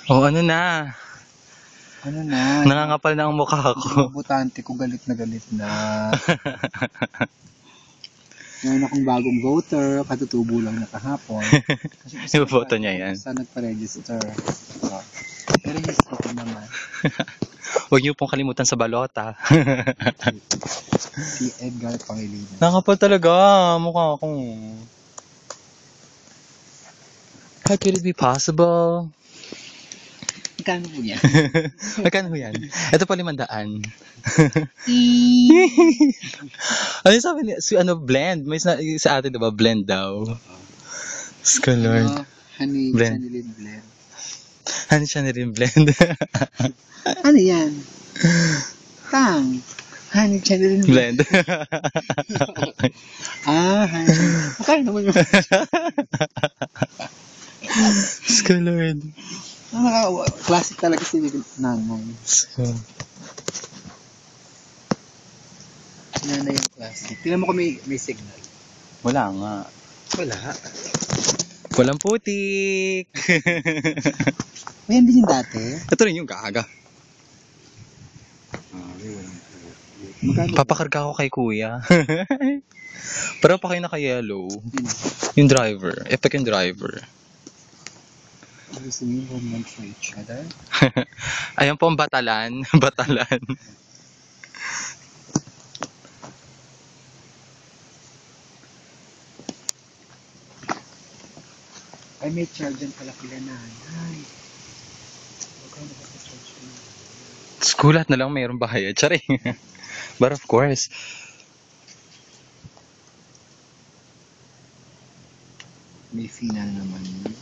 Oh, ano na? Ano na? Nangangapal na ang mukha ko. Yung botante ko galit na. Ngayon akong bagong voter, katutubo lang na kahapon. Iboboto niya yan. Basta nagpa-register. I-register ko naman. Huwag niyo pong kalimutan sa balota. Si Edgar Pangilinan. Nangangapal talaga mukha ko. How could it be possible? Magkano po niya? Magkano ho yan? Ito pa 500. Ano yung sabi niya? Blend. May sa atin diba? Blend daw. Lord. Honey Blend. Chanelin blend. Ano siya na rin blend? Ano yan? Tang. Honey Chanelin blend. Blend. Honey. Magkano naman yun? Lord. Classic talaga si nanay. Nanay yung classic. Tingnan mo kung may signal. Wala nga. Wala. Walang putik. May yan din yung dati. Ito rin yung gaga. Magkano? Papakarga ko kay kuya. Pero pa kayo naka-yellow. Yun. Yung driver. Epic yung driver. Gusto niyo roman for each other? Ayan po ang batalan. Batalan. Ay, may charge dyan pala pila nanay. Magkano ba sa charge mo? Skulat na lang mayroong bahaya. Charing. But of course. May fee na naman.